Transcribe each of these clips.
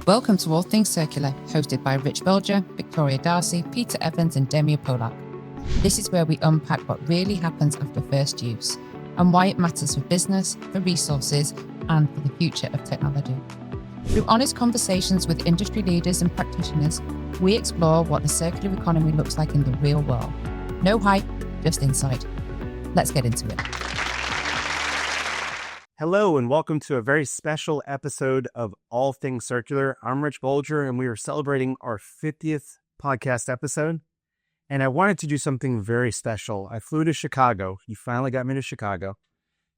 Welcome to All Things Circular, hosted by Rich Bulger, Victoria Darcy, Peter Evans and Demia Polak. This is where we unpack what really happens after first use and why it matters for business, for resources and for the future of technology. Through honest conversations with industry leaders and practitioners, we explore what the circular economy looks like in the real world. No hype, just insight. Let's get into it. Hello and welcome to a very special episode of All Things Circular. I'm Rich Bulger and we are celebrating our 50th podcast episode. And I wanted to do something very special. I flew to Chicago. You finally got me to Chicago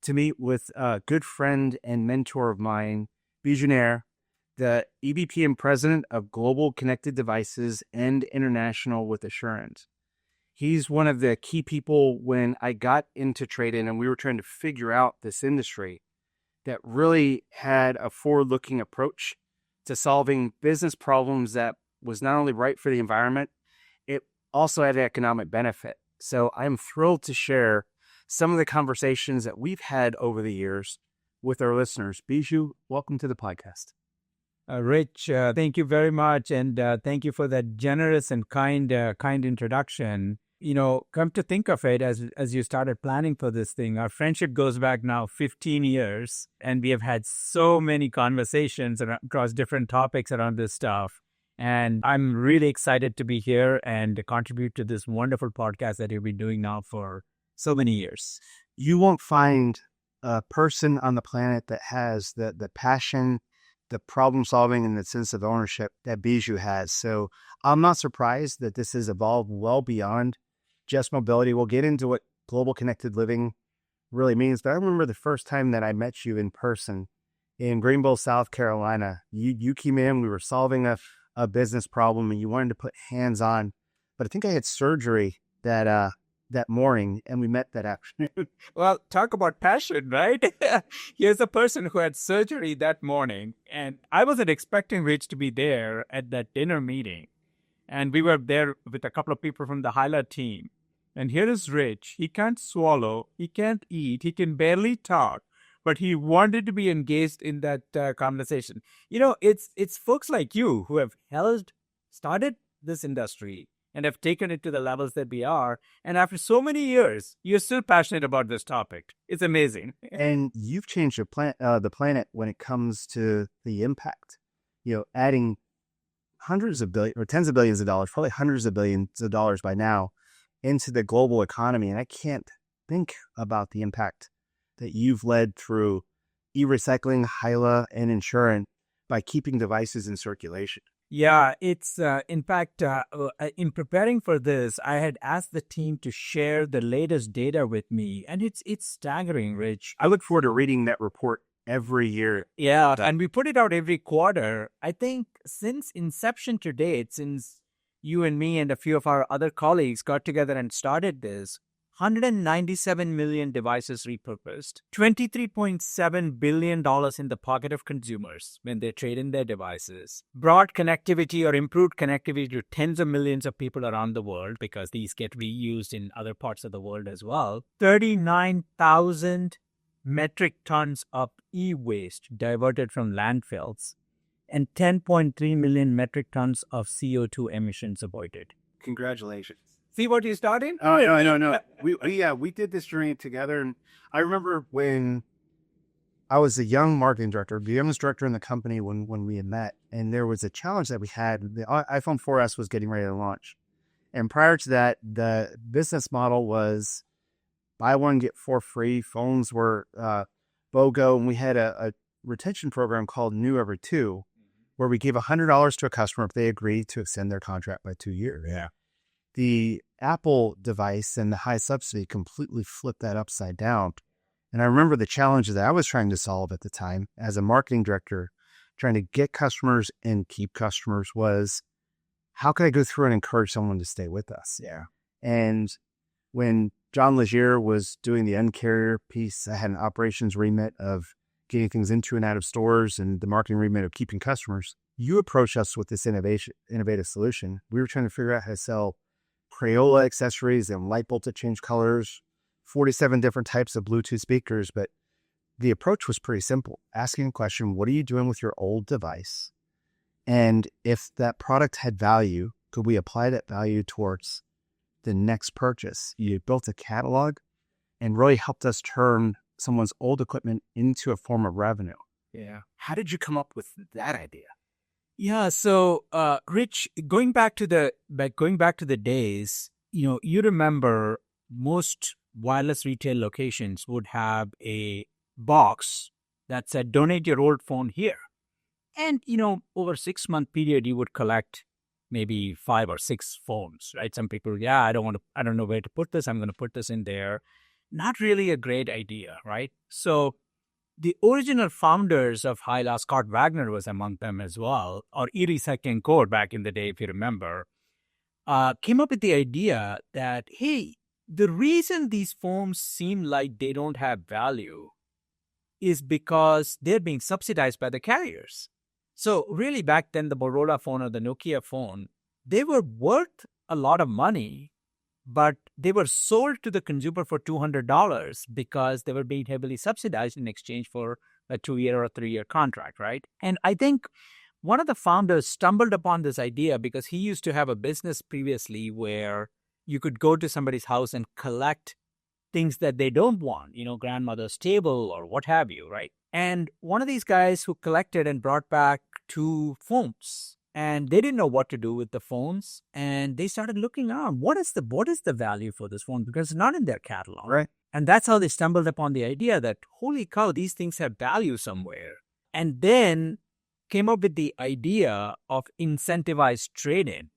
to meet with a good friend and mentor of mine, Biju Nair, the EVP and President of Global Connected Devices and International with Assurant. He's one of the key people when I got into trade-in and we were trying to figure out this industry that really had a forward-looking approach to solving business problems that was not only right for the environment, it also had economic benefit. So I'm thrilled to share some of the conversations that we've had over the years with our listeners. Biju, welcome to the podcast. Rich, thank you very much. And thank you for that generous and kind introduction. You know, come to think of it, as you started planning for this thing, our friendship goes back now 15 years, and we have had so many conversations across different topics around this stuff. And I'm really excited to be here and contribute to this wonderful podcast that you've been doing now for so many years. You won't find a person on the planet that has the passion, the problem solving, and the sense of ownership that Biju has. So I'm not surprised that this has evolved well beyond just mobility. We'll get into what global connected living really means. But I remember the first time that I met you in person in Greenville, South Carolina. You came in, we were solving a business problem and you wanted to put hands on. But I think I had surgery that morning and we met that afternoon. Well, talk about passion, right? Here's a person who had surgery that morning, and I wasn't expecting Rich to be there at that dinner meeting. And we were there with a couple of people from the Hyla team. And here is Rich. He can't swallow, he can't eat, he can barely talk, but he wanted to be engaged in that conversation. You know, it's folks like you who have started this industry and have taken it to the levels that we are. And after so many years, you're still passionate about this topic. It's amazing. And you've changed the planet when it comes to the impact. You know, adding hundreds of billions or tens of billions of dollars, probably hundreds of billions of dollars by now into the global economy. And I can't think about the impact that you've led through e-recycling, Hyla, and Assurant by keeping devices in circulation. Yeah, it's in fact, in preparing for this, I had asked the team to share the latest data with me, and it's staggering, Rich. I look forward to reading that report every year. Yeah, and we put it out every quarter. I think since inception to date, since you and me and a few of our other colleagues got together and started this, 197 million devices repurposed, $23.7 billion in the pocket of consumers when they trade in their devices, brought connectivity or improved connectivity to tens of millions of people around the world because these get reused in other parts of the world as well, 39,000 metric tons of e-waste diverted from landfills, and 10.3 million metric tons of CO2 emissions avoided. Congratulations. See what you started? Oh, no. We did this journey together. And I remember when I was a young marketing director, BM's director in the company when we had met, and there was a challenge that we had. The iPhone 4S was getting ready to launch. And prior to that, the business model was buy one, get four free. Phones were BOGO, and we had a retention program called New Every Two, where we gave $100 to a customer if they agreed to extend their contract by 2 years. Yeah. The Apple device and the high subsidy completely flipped that upside down. And I remember the challenges that I was trying to solve at the time as a marketing director, trying to get customers and keep customers, was how could I go through and encourage someone to stay with us? Yeah. And when John Legier was doing the Uncarrier piece, I had an operations remit of getting things into and out of stores and the marketing remit of keeping customers. You approached us with this innovative solution. We were trying to figure out how to sell Crayola accessories and light bulbs that change colors, 47 different types of Bluetooth speakers. But the approach was pretty simple. Asking a question, what are you doing with your old device? And if that product had value, could we apply that value towards the next purchase? You built a catalog and really helped us turn someone's old equipment into a form of revenue. Yeah. How did you come up with that idea? Yeah. So, Rich, going back to the days, you remember most wireless retail locations would have a box that said, donate your old phone here. And, over a 6-month period, you would collect maybe 5 or 6 phones, right? Some people, I don't know where to put this. I'm going to put this in there. Not really a great idea, right? So the original founders of Hyla, Scott Wagner was among them as well, or Erie Second Core back in the day, if you remember, came up with the idea that, hey, the reason these phones seem like they don't have value is because they're being subsidized by the carriers. So really back then, the Motorola phone or the Nokia phone, they were worth a lot of money, but they were sold to the consumer for $200 because they were being heavily subsidized in exchange for a 2-year or a 3-year contract, right? And I think one of the founders stumbled upon this idea because he used to have a business previously where you could go to somebody's house and collect things that they don't want, grandmother's table or what have you, right? And one of these guys who collected and brought back 2 phones, and they didn't know what to do with the phones, and they started looking around. What is the value for this phone? Because it's not in their catalog. Right. And that's how they stumbled upon the idea that, holy cow, these things have value somewhere. And then came up with the idea of incentivized trade-in.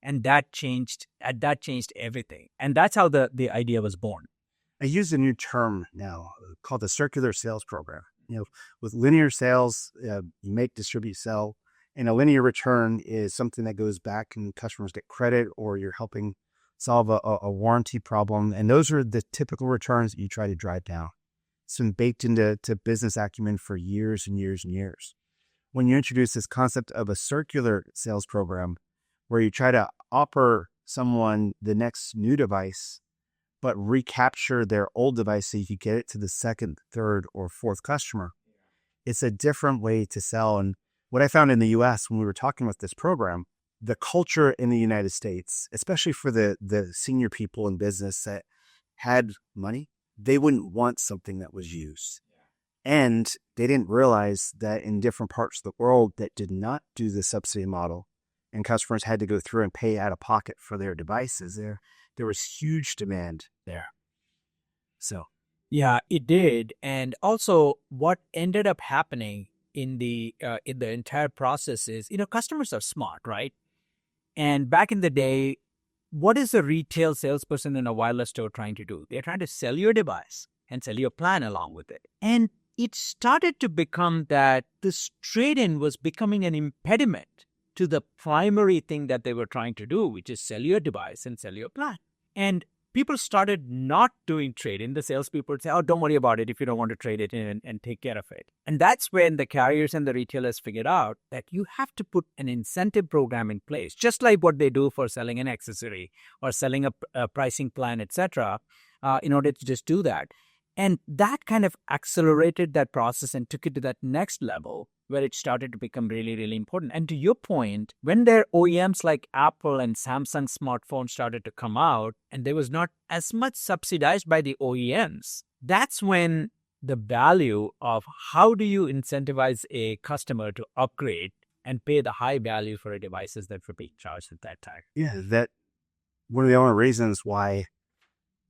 And that changed everything. And that's how the idea was born. I use a new term now called the circular sales program. With linear sales, you make, distribute, sell. And a linear return is something that goes back and customers get credit, or you're helping solve a warranty problem. And those are the typical returns that you try to drive down. It's been baked into business acumen for years and years and years. When you introduce this concept of a circular sales program, where you try to offer someone the next new device, but recapture their old device so you can get it to the second, third, or fourth customer, it's a different way to sell. And what I found in the US when we were talking about this program, the culture in the United States, especially for the senior people in business that had money, they wouldn't want something that was used. And they didn't realize that in different parts of the world that did not do the subsidy model, and customers had to go through and pay out of pocket for their devices, there was huge demand there. So, yeah, it did. And also what ended up happening in the entire process is, customers are smart, right? And back in the day, what is a retail salesperson in a wireless store trying to do? They're trying to sell your device and sell your plan along with it. And it started to become that this trade-in was becoming an impediment to the primary thing that they were trying to do, which is sell your device and sell your plan. And people started not doing trade-in. The salespeople would say, oh, don't worry about it if you don't want to trade it in and take care of it. And that's when the carriers and the retailers figured out that you have to put an incentive program in place, just like what they do for selling an accessory or selling a pricing plan, etc., in order to just do that. And that kind of accelerated that process and took it to that next level where it started to become really, really important. And to your point, when their OEMs like Apple and Samsung smartphones started to come out and there was not as much subsidized by the OEMs, that's when the value of how do you incentivize a customer to upgrade and pay the high value for devices that were being charged at that time. Yeah, that one of the only reasons why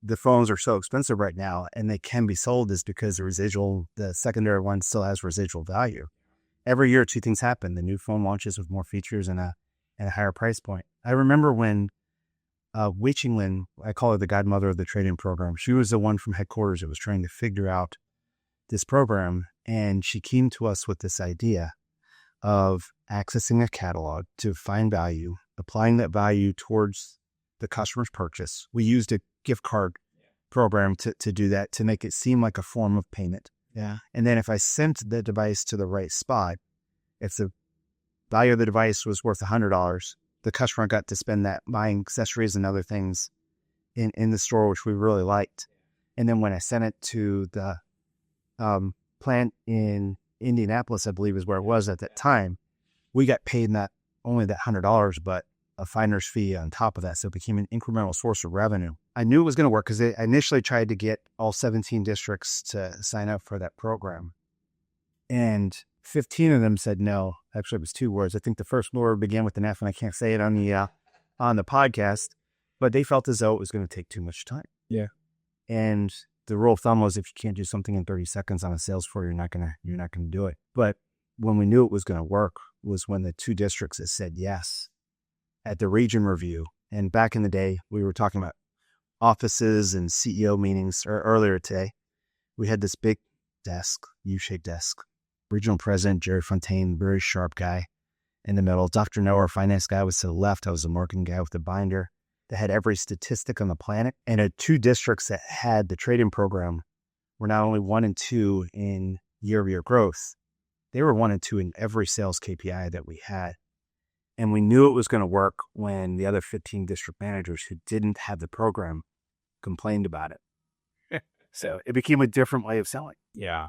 the phones are so expensive right now and they can be sold is because the secondary one still has residual value. Every year, 2 things happen. The new phone launches with more features and a higher price point. I remember when Wei Qinglin, I call her the godmother of the trade-in program, she was the one from headquarters that was trying to figure out this program. And she came to us with this idea of accessing a catalog to find value, applying that value towards the customer's purchase. We used a gift card program to do that, to make it seem like a form of payment. Yeah. And then if I sent the device to the right spot, if the value of the device was worth $100, the customer got to spend that buying accessories and other things in the store, which we really liked. And then when I sent it to the plant in Indianapolis, I believe is where it was at that time, we got paid in that only that $100, but a finder's fee on top of that. So it became an incremental source of revenue. I knew it was going to work because I initially tried to get all 17 districts to sign up for that program. And 15 of them said no. Actually, it was 2 words. I think the first word began with an F, and I can't say it on the podcast, but they felt as though it was going to take too much time. Yeah. And the rule of thumb was if you can't do something in 30 seconds on a sales floor, you're not gonna do it. But when we knew it was going to work was when the 2 districts that said yes at the region review. And back in the day, we were talking about offices and CEO meetings earlier today. We had this big desk, U-shaped desk. Regional president, Jerry Fontaine, very sharp guy in the middle. Dr. Noah, our finance guy, was to the left. I was the marketing guy with the binder that had every statistic on the planet. And the 2 districts that had the trading program were not only 1 and 2 in year-over-year growth, they were 1 and 2 in every sales KPI that we had. And we knew it was going to work when the other 15 district managers who didn't have the program complained about it. So it became a different way of selling. Yeah.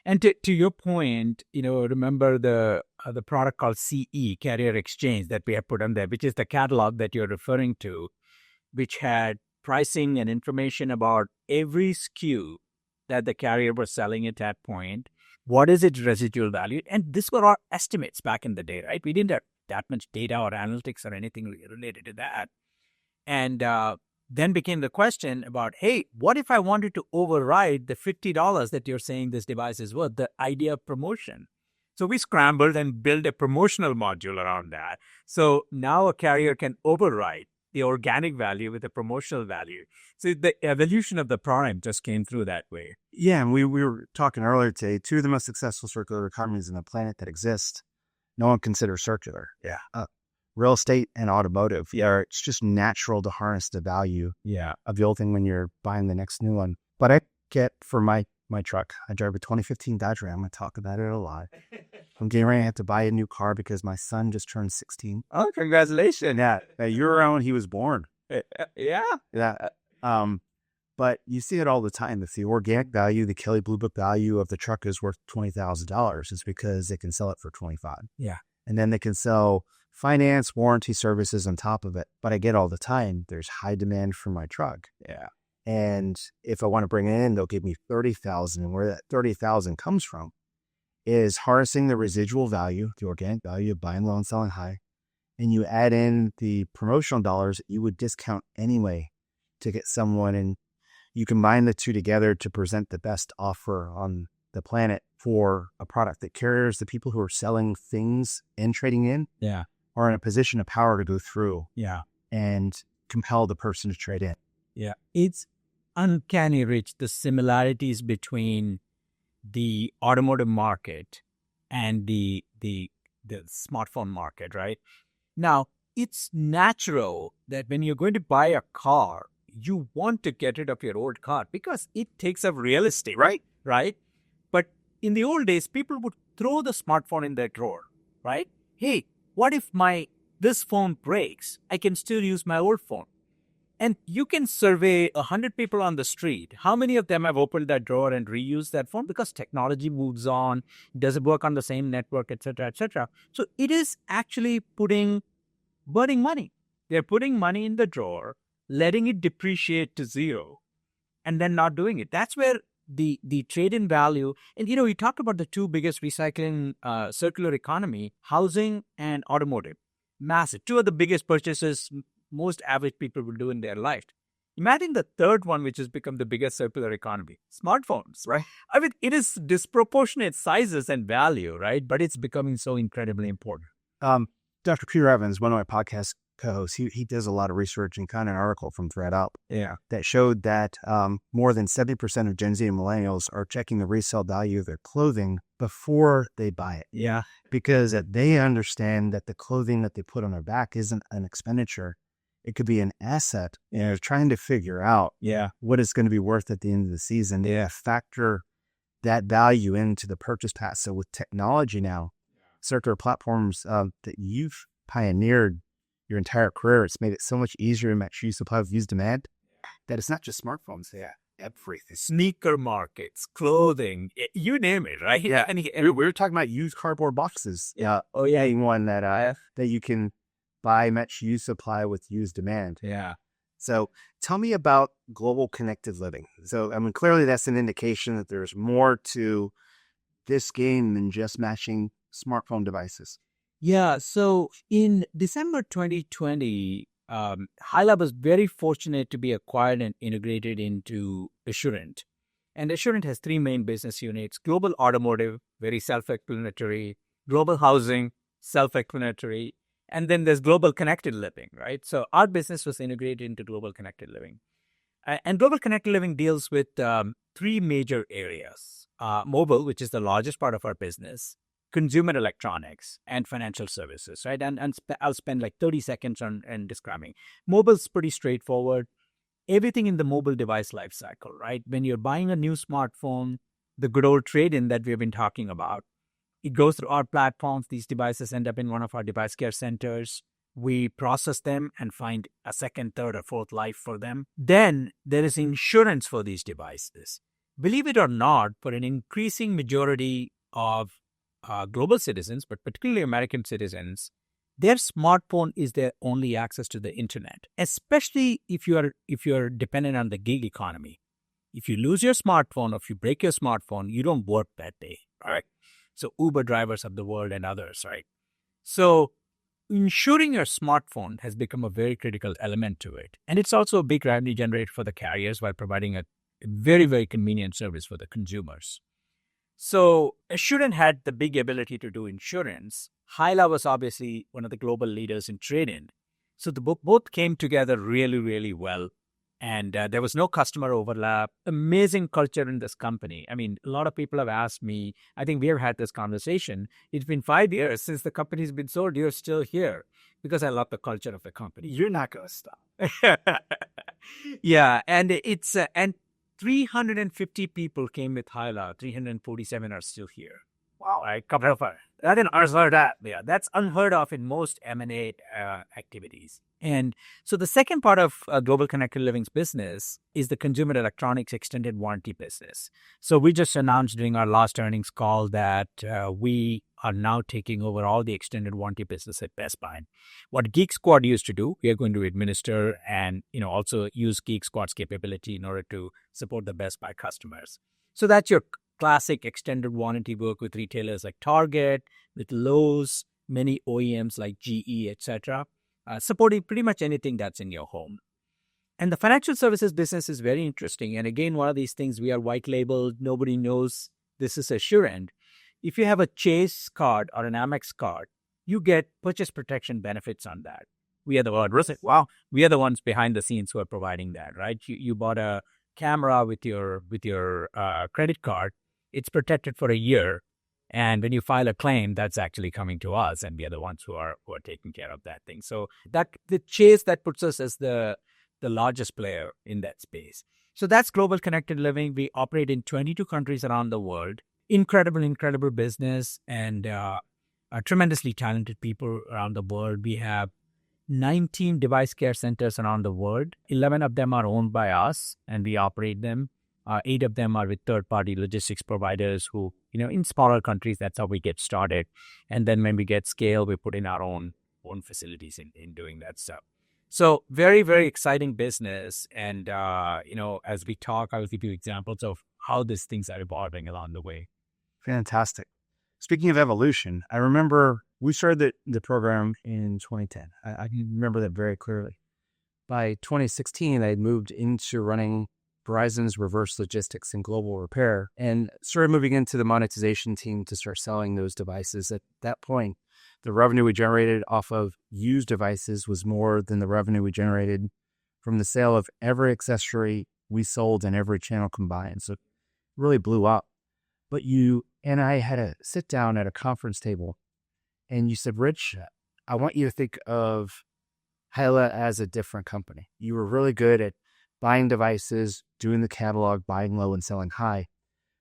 And to your point, remember the product called CE, Carrier Exchange, that we have put on there, which is the catalog that you're referring to, which had pricing and information about every SKU that the carrier was selling at that point. What is its residual value? And these were our estimates back in the day, right? We didn't have that much data or analytics or anything related to that. And then became the question about, hey, what if I wanted to override the $50 that you're saying this device is worth, the idea of promotion? So we scrambled and built a promotional module around that. So now a carrier can override the organic value with a promotional value. So the evolution of the product just came through that way. Yeah, and we were talking earlier today, 2 of the most successful circular economies on the planet that exist, no one considers circular. Yeah. Real estate and automotive. Yeah, it's just natural to harness the value of the old thing when you're buying the next new one. But I get for my truck, I drive a 2015 Dodge Ram. I talk about it a lot. I'm getting ready to have to buy a new car because my son just turned 16. Oh, congratulations. Yeah, you were around when he was born. Yeah. But you see it all the time. If the organic value, the Kelley Blue Book value of the truck is worth $20,000, it's because they can sell it for $25,000. Yeah. And then they can sell finance, warranty services on top of it. But I get all the time, there's high demand for my truck. Yeah. And if I want to bring it in, they'll give me $30,000. And where that $30,000 comes from is harnessing the residual value, the organic value of buying low and selling high. And you add in the promotional dollars that you would discount anyway to get someone, and you combine the 2 together to present the best offer on the planet for a product that carriers, the people who are selling things and trading in, are in a position of power to go through and compel the person to trade in. Yeah. It's uncanny, Rich, the similarities between the automotive market and the smartphone market, right? Now, it's natural that when you're going to buy a car, you want to get rid of your old car because it takes up real estate, right? But in the old days, people would throw the smartphone in their drawer, right? Hey, what if this phone breaks? I can still use my old phone. And you can survey 100 people on the street. How many of them have opened that drawer and reused that phone? Because technology moves on, does it work on the same network, et cetera, et cetera. So it is actually burning money. They're putting money in the drawer, letting it depreciate to 0, and then not doing it. That's where the trade-in value, and you talked about the 2 biggest recycling circular economy, housing and automotive. Massive. 2 of the biggest purchases most average people will do in their life. Imagine the third one, which has become the biggest circular economy, smartphones, right? I mean, it is disproportionate sizes and value, right? But it's becoming so incredibly important. Dr. Peter Evans, one of my podcast co-hosts, he does a lot of research and kind of an article from ThreadUp that showed that more than 70% of Gen Z and millennials are checking the resale value of their clothing before they buy it. Yeah. Because they understand that the clothing that they put on their back isn't an expenditure. It could be an asset. They're trying to figure out what it's going to be worth at the end of the season. They factor that value into the purchase path. So with technology now, circular platforms that you've pioneered your entire career, it's made it so much easier to match supply with used demand that it's not just smartphones. everything. Sneaker markets, clothing, you name it, right? Yeah. And We were talking about used cardboard boxes. Yeah. Oh, yeah. One that you can buy match used supply with used demand. yeah. So tell me about global connected living. So, I mean, clearly that's an indication that there's more to this game than just matching smartphone devices. Yeah. So in December 2020, Hyla was very fortunate to be acquired and integrated into Assurant. And Assurant has three main business units: global automotive, very self-explanatory; global housing, self-explanatory; and then there's global connected living, right? So our business was integrated into global connected living. And global connected living deals with three major areas: mobile, which is the largest part of our business; consumer electronics; and financial services, right? I'll spend like 30 seconds on describing. Mobile's pretty straightforward. Everything in the mobile device lifecycle, right? When you're buying a new smartphone, the good old trade-in that we've been talking about, it goes through our platforms. These devices end up in one of our device care centers. We process them and find a second, third, or fourth life for them. Then there is insurance for these devices. Believe it or not, for an increasing majority of global citizens, but particularly American citizens, their smartphone is their only access to the internet, especially if you are dependent on the gig economy. If you lose your smartphone or if you break your smartphone, you don't work that day, right? So Uber drivers of the world and others, right? So insuring your smartphone has become a very critical element to it. And it's also a big revenue generator for the carriers while providing a very, very convenient service for the consumers. So Assurant had the big ability to do insurance. Hyla was obviously one of the global leaders in trade-in. So the both came together really, really well. And there was no customer overlap. Amazing culture in this company. I mean, a lot of people have asked me, I think we have had this conversation. It's been 5 years since the company's been sold. You're still here, because I love the culture of the company. You're not going to stop. Yeah. And it's, and 350 people came with Hyla. 347 are still here. Wow. Right? I didn't heard that. Yeah, that's unheard of in most M&A activities. And so the second part of Global Connected Living's business is the consumer electronics extended warranty business. So we just announced during our last earnings call that we are now taking over all the extended warranty business at Best Buy. What Geek Squad used to do, we are going to administer and also use Geek Squad's capability in order to support the Best Buy customers. So that's your classic extended warranty work with retailers like Target, with Lowe's, many OEMs like GE, etc., supporting pretty much anything that's in your home. And the financial services business is very interesting. And again, one of these things, we are white labeled. Nobody knows this is Assurant. If you have a Chase card or an Amex card, you get purchase protection benefits on that. We are the we are the ones behind the scenes who are providing that, right? You bought a camera with your credit card. It's protected for a year. And when you file a claim, that's actually coming to us, and we are the ones who are taking care of that thing. So that the Chase, that puts us as the largest player in that space. So that's Global Connected Living. We operate in 22 countries around the world. Incredible business, and tremendously talented people around the world. We have 19 device care centers around the world. 11 of them are owned by us, and we operate them. 8 of them are with third-party logistics providers who, in smaller countries, that's how we get started. And then when we get scale, we put in our own facilities in doing that stuff. So very, very exciting business. And, as we talk, I will give you examples of how these things are evolving along the way. Fantastic. Speaking of evolution, I remember we started the program in 2010. I can remember that very clearly. By 2016, I had moved into running Verizon's reverse logistics and global repair, and started moving into the monetization team to start selling those devices. At that point, the revenue we generated off of used devices was more than the revenue we generated from the sale of every accessory we sold in every channel combined. So it really blew up. But you and I had a sit down at a conference table, and you said, Rich, I want you to think of Hyla as a different company. You were really good at buying devices, doing the catalog, buying low and selling high.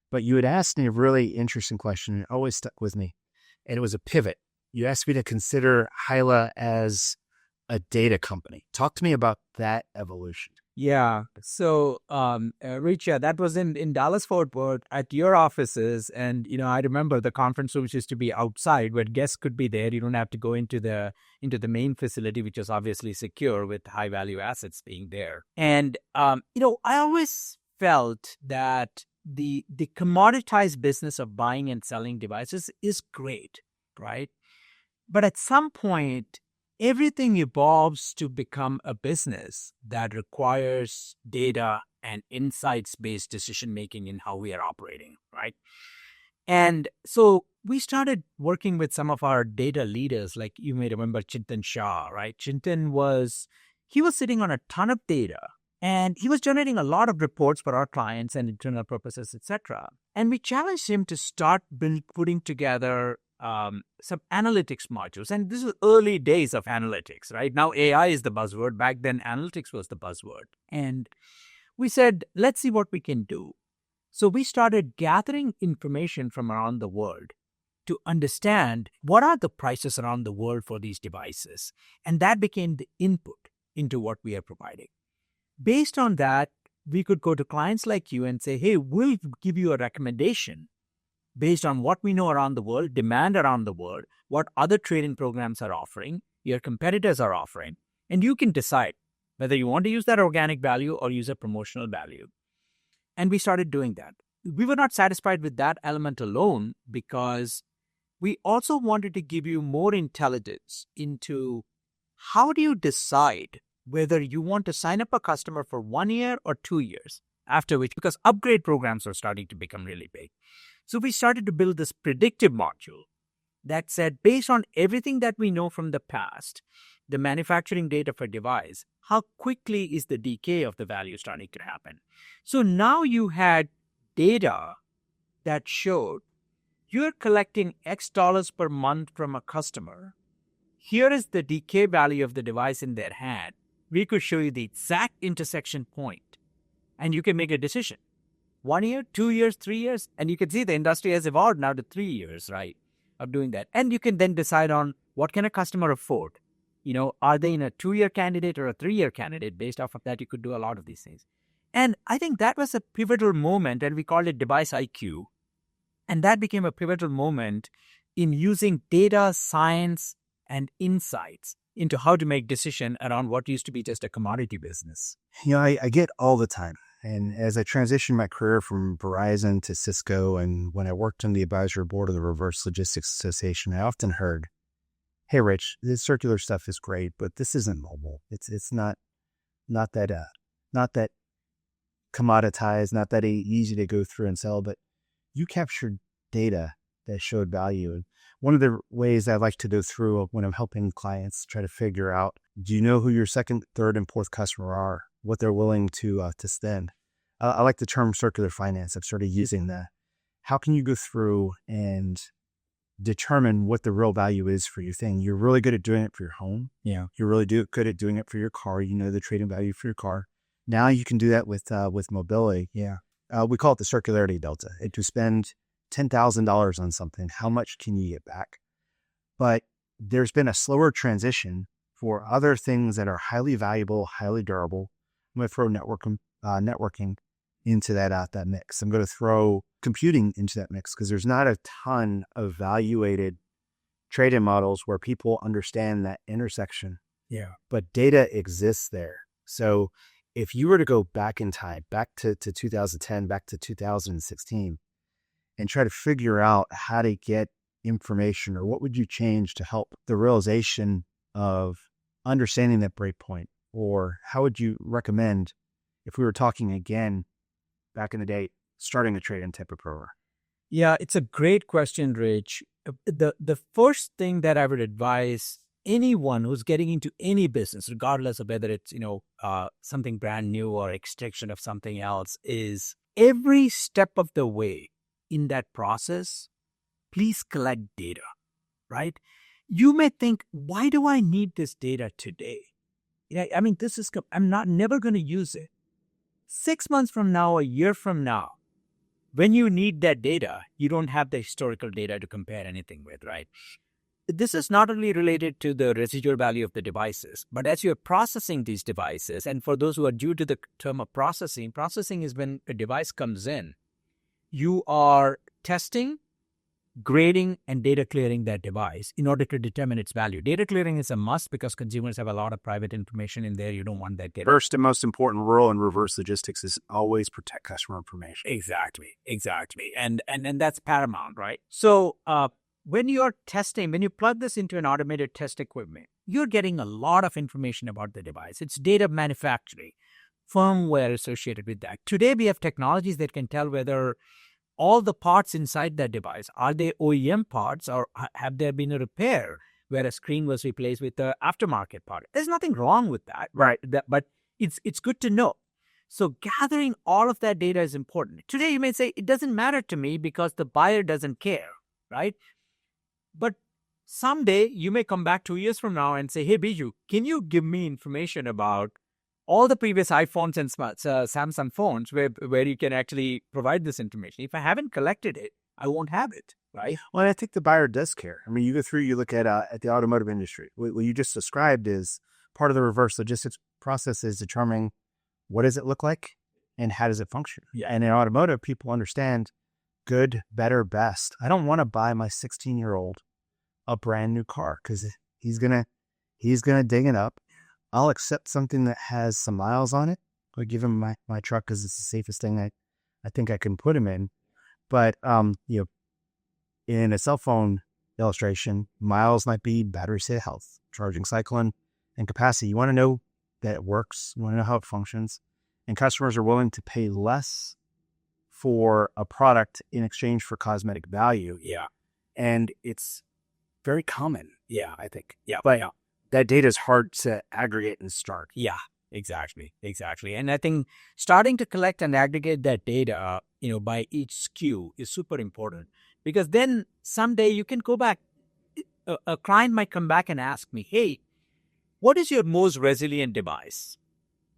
But you had asked me a really interesting question, and it always stuck with me. And it was a pivot. You asked me to consider Hyla as a data company. Talk to me about that evolution. Yeah. So, Rich, yeah, that was in Dallas Fort Worth at your offices, and I remember the conference rooms used to be outside where guests could be there. You don't have to go into the main facility, which is obviously secure with high value assets being there. And I always felt that the commoditized business of buying and selling devices is great, right? But at some point, everything evolves to become a business that requires data and insights based decision making in how we are operating, right? And so we started working with some of our data leaders, like you may remember Chintan Shah, right? He was sitting on a ton of data and he was generating a lot of reports for our clients and internal purposes, etc. And we challenged him to start putting together some analytics modules. And this is early days of analytics, right? Now AI is the buzzword. Back then, analytics was the buzzword. And we said, let's see what we can do. So we started gathering information from around the world to understand what are the prices around the world for these devices. And that became the input into what we are providing. Based on that, we could go to clients like you and say, hey, we'll give you a recommendation based on what we know around the world, demand around the world, what other trading programs are offering, your competitors are offering, and you can decide whether you want to use that organic value or use a promotional value. And we started doing that. We were not satisfied with that element alone because we also wanted to give you more intelligence into how do you decide whether you want to sign up a customer for 1 year or 2 years, after which, because upgrade programs are starting to become really big. So we started to build this predictive module that said, based on everything that we know from the past, the manufacturing data for device, how quickly is the decay of the value starting to happen? So now you had data that showed you're collecting X dollars per month from a customer. Here is the decay value of the device in their hand. We could show you the exact intersection point, and you can make a decision. 1 year, 2 years, 3 years, and you can see the industry has evolved now to 3 years, right, of doing that. And you can then decide on what can a customer afford. Are they in a 2-year candidate or a 3-year candidate? Based off of that, you could do a lot of these things. And I think that was a pivotal moment, and we called it Device IQ. And that became a pivotal moment in using data, science, and insights into how to make decision around what used to be just a commodity business. I get all the time. And as I transitioned my career from Verizon to Cisco, and when I worked on the advisory board of the Reverse Logistics Association, I often heard, hey, Rich, this circular stuff is great, but this isn't mobile. It's not that commoditized, not that easy to go through and sell, but you captured data that showed value. And one of the ways I like to go through when I'm helping clients try to figure out, do you know who your second, third, and fourth customer are, what they're willing to spend? I like the term circular finance. I've started using that. How can you go through and determine what the real value is for your thing? You're really good at doing it for your home. Yeah. You're really good at doing it for your car. You know the trading value for your car. Now you can do that with mobility. Yeah. We call it the circularity delta. If you spend $10,000 on something, how much can you get back? But there's been a slower transition for other things that are highly valuable, highly durable. I'm going to throw networking into that mix. I'm going to throw computing into that mix because there's not a ton of evaluated trading models where people understand that intersection. Yeah. But data exists there. So if you were to go back in time, back to 2010, back to 2016, and try to figure out how to get information, or what would you change to help the realization of understanding that breakpoint, or how would you recommend, if we were talking again back in the day, starting a trade-in type of program? Yeah, it's a great question, Rich. The first thing that I would advise anyone who's getting into any business, regardless of whether it's something brand new or extraction of something else, is every step of the way in that process, please collect data, right? You may think, why do I need this data today? I mean, I'm never going to use it. 6 months from now, a year from now, when you need that data, you don't have the historical data to compare anything with, right? this is not only related to the residual value of the devices, but as you're processing these devices, and for those who are due to the term of processing is when a device comes in, you are testing, grading, and data clearing that device in order to determine its value. Data clearing is a must because consumers have a lot of private information in there. You don't want that data. First and most important rule in reverse logistics is always protect customer information. Exactly. And that's paramount, right? So when you're testing, when you plug this into an automated test equipment, you're getting a lot of information about the device. It's data manufacturing, firmware associated with that. Today, we have technologies that can tell whether all the parts inside that device, are they OEM parts or have there been a repair where a screen was replaced with the aftermarket part? There's nothing wrong with that, right? But it's good to know. So gathering all of that data is important. Today, you may say, it doesn't matter to me because the buyer doesn't care, right? But someday, you may come back 2 years from now and say, hey, Biju, can you give me information about all the previous iPhones and Samsung phones where you can actually provide this information? If I haven't collected it, I won't have it, right? Well, I think the buyer does care. I mean, you go through, you look at the automotive industry. What you just described is part of the reverse logistics process is determining what does it look like and how does it function. Yeah. And in automotive, people understand good, better, best. I don't want to buy my 16-year-old a brand new car because he's gonna ding it up. I'll accept something that has some miles on it. I'll give him my truck because it's the safest thing I think I can put him in. But in a cell phone illustration, miles might be battery state health, charging cycle, and capacity. You want to know that it works. You want to know how it functions. And customers are willing to pay less for a product in exchange for cosmetic value. Yeah. And it's very common. Yeah. I think. Yeah. But that data is hard to aggregate and start. Yeah, exactly. And I think starting to collect and aggregate that data, by each SKU is super important because then someday you can go back. A client might come back and ask me, hey, what is your most resilient device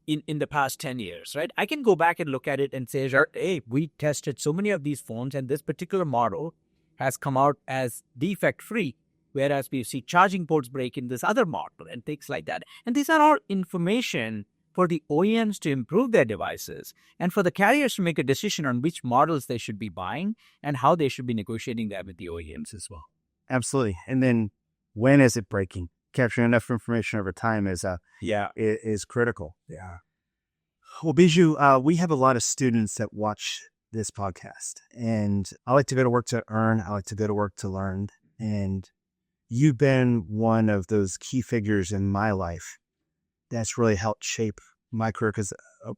in the past 10 years, right? I can go back and look at it and say, hey, we tested so many of these phones and this particular model has come out as defect-free. Whereas we see charging ports break in this other model and things like that. And these are all information for the OEMs to improve their devices and for the carriers to make a decision on which models they should be buying and how they should be negotiating that with the OEMs as well. Absolutely. And then when is it breaking? Capturing enough information over time is critical. Yeah. Well, Biju, we have a lot of students that watch this podcast, and I like to go to work to earn. I like to go to work to learn. And you've been one of those key figures in my life that's really helped shape my career because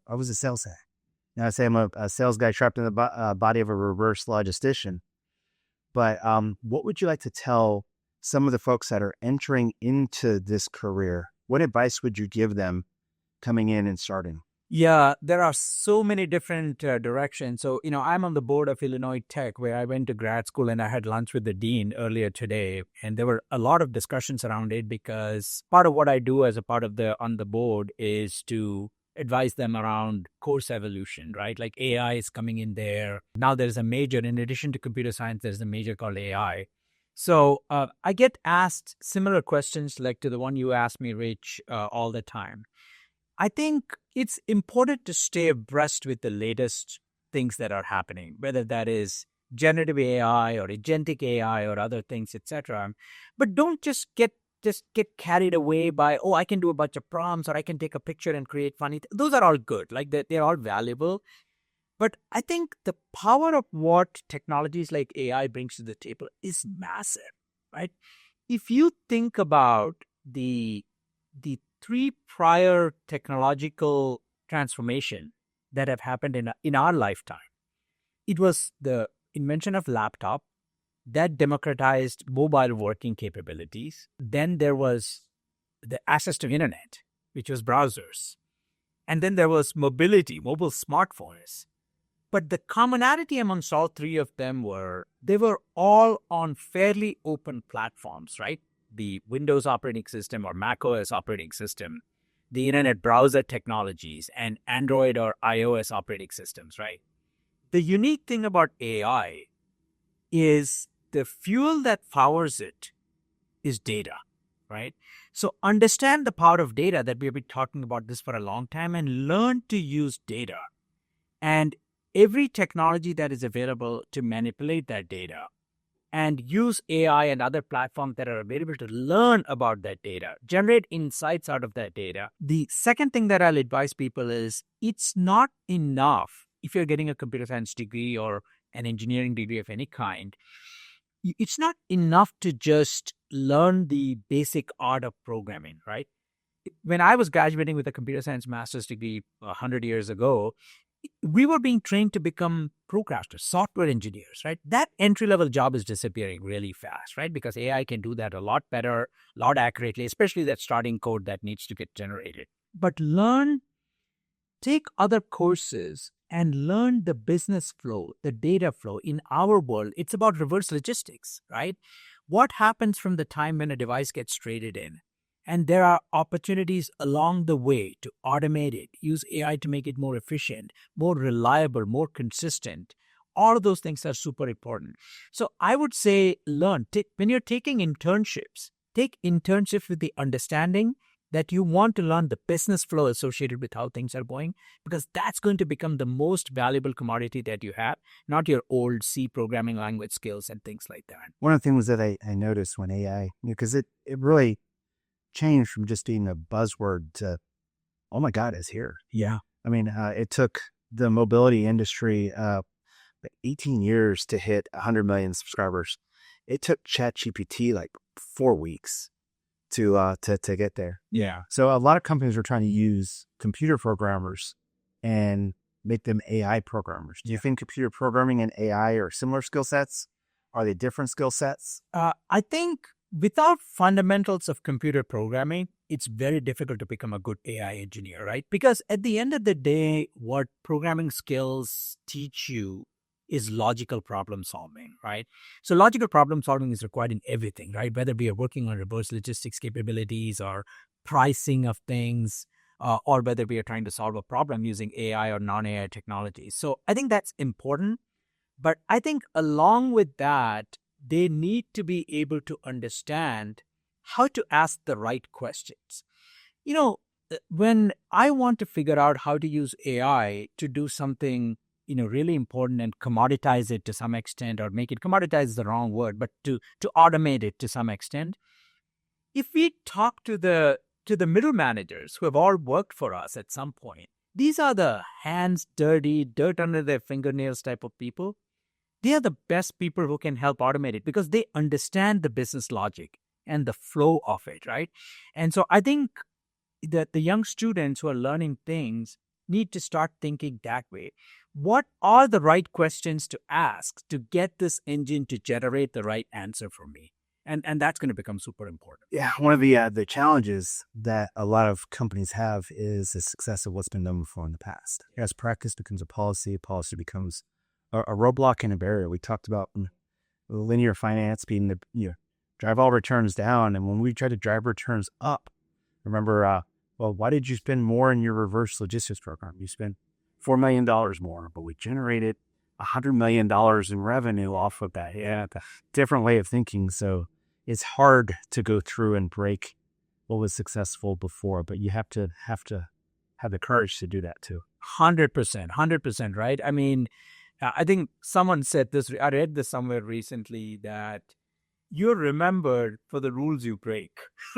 I was a sales guy. Now I say I'm a sales guy trapped in the body of a reverse logistician. But what would you like to tell some of the folks that are entering into this career? What advice would you give them coming in and starting? Yeah, there are so many different directions. So, I'm on the board of Illinois Tech, where I went to grad school and I had lunch with the dean earlier today. And there were a lot of discussions around it because part of what I do as a part of on the board is to advise them around course evolution, right? Like AI is coming in there. Now there's a major, in addition to computer science, there's a major called AI. So I get asked similar questions like to the one you asked me, Rich, all the time. I think it's important to stay abreast with the latest things that are happening, whether that is generative AI or agentic AI or other things, etc. But don't just get carried away by, I can do a bunch of prompts or I can take a picture and create funny. Those are all good. Like they're all valuable. But I think the power of what technologies like AI brings to the table is massive, right? If you think about the three prior technological transformation that have happened in our lifetime, it was the invention of laptop that democratized mobile working capabilities. Then there was the access to internet, which was browsers. And then there was mobility, mobile smartphones. But the commonality amongst all three of them they were all on fairly open platforms, right? The Windows operating system or Mac OS operating system, the internet browser technologies, and Android or iOS operating systems, right? The unique thing about AI is the fuel that powers it is data, right? So understand the power of data, that we've been talking about this for a long time, and learn to use data. And every technology that is available to manipulate that data, and use AI and other platforms that are available to learn about that data, generate insights out of that data. The second thing that I'll advise people is, it's not enough if you're getting a computer science degree or an engineering degree of any kind. It's not enough to just learn the basic art of programming, right? When I was graduating with a computer science master's degree 100 years ago, we were being trained to become programmers, software engineers, right? That entry-level job is disappearing really fast, right? Because AI can do that a lot better, a lot accurately, especially that starting code that needs to get generated. But take other courses and learn the business flow, the data flow. In our world, it's about reverse logistics, right? What happens from the time when a device gets traded in? And there are opportunities along the way to automate it, use AI to make it more efficient, more reliable, more consistent. All of those things are super important. So I would say when you're taking internships, take internships with the understanding that you want to learn the business flow associated with how things are going, because that's going to become the most valuable commodity that you have, not your old C programming language skills and things like that. One of the things that I noticed when AI, because it really changed from just being a buzzword to, oh my God, it's here. Yeah. I mean, it took the mobility industry 18 years to hit 100 million subscribers. It took ChatGPT like 4 weeks to get there. Yeah. So a lot of companies are trying to use computer programmers and make them AI programmers. Do you think computer programming and AI are similar skill sets? Are they different skill sets? I think without fundamentals of computer programming, it's very difficult to become a good AI engineer, right? Because at the end of the day, what programming skills teach you is logical problem solving, right? So logical problem solving is required in everything, right? Whether we are working on reverse logistics capabilities or pricing of things, or whether we are trying to solve a problem using AI or non-AI technologies. So I think that's important. But I think along with that, they need to be able to understand how to ask the right questions. When I want to figure out how to use AI to do something, really important and commoditize it to some extent, or make it commoditize is the wrong word, but to automate it to some extent. If we talk to the middle managers who have all worked for us at some point, these are the hands dirty, dirt under their fingernails type of people. They are the best people who can help automate it because they understand the business logic and the flow of it, right? And so I think that the young students who are learning things need to start thinking that way. What are the right questions to ask to get this engine to generate the right answer for me? And that's going to become super important. Yeah, one of the challenges that a lot of companies have is the success of what's been done before in the past. As practice becomes a policy becomes a roadblock and a barrier. We talked about linear finance being drive all returns down, and when we try to drive returns up, remember, why did you spend more in your reverse logistics program? You spent $4 million more, but we generated $100 million in revenue off of that. Yeah, a different way of thinking. So it's hard to go through and break what was successful before, but you have to have the courage to do that too. 100%, right? I mean, I think someone said this, I read this somewhere recently, that you're remembered for the rules you break,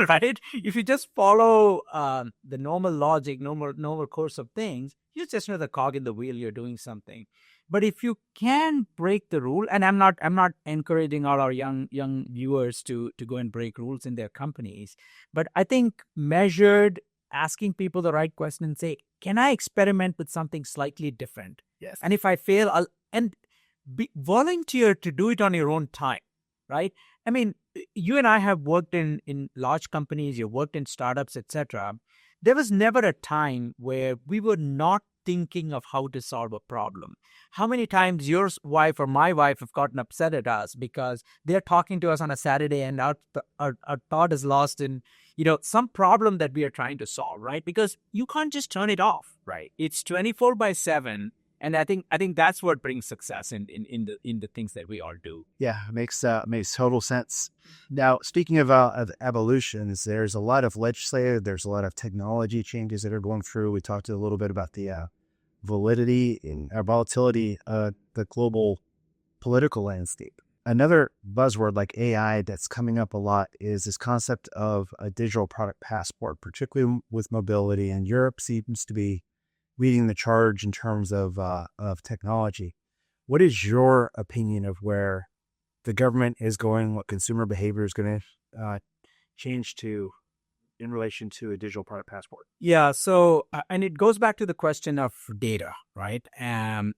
right? If you just follow the normal logic, normal course of things, you're just another cog in the wheel, you're doing something. But if you can break the rule, and I'm not encouraging all our young viewers to go and break rules in their companies, but I think measured, asking people the right question and say, can I experiment with something slightly different? Yes. And if I fail, I'll volunteer to do it on your own time, right? I mean, you and I have worked in large companies, you've worked in startups, etc. There was never a time where we were not thinking of how to solve a problem. How many times your wife or my wife have gotten upset at us because they're talking to us on a Saturday and our thought is lost in, some problem that we are trying to solve, right? Because you can't just turn it off, right? It's 24/7. And I think that's what brings success in the things that we all do. Yeah, makes total sense. Now, speaking of evolutions, there's a lot of legislative, there's a lot of technology changes that are going through. We talked a little bit about the volatility and volatility of the global political landscape. Another buzzword like AI that's coming up a lot is this concept of a digital product passport, particularly with mobility. And Europe seems to be leading the charge in terms of technology. What is your opinion of where the government is going, what consumer behavior is going to change to in relation to a digital product passport? Yeah. So, and it goes back to the question of data, right? As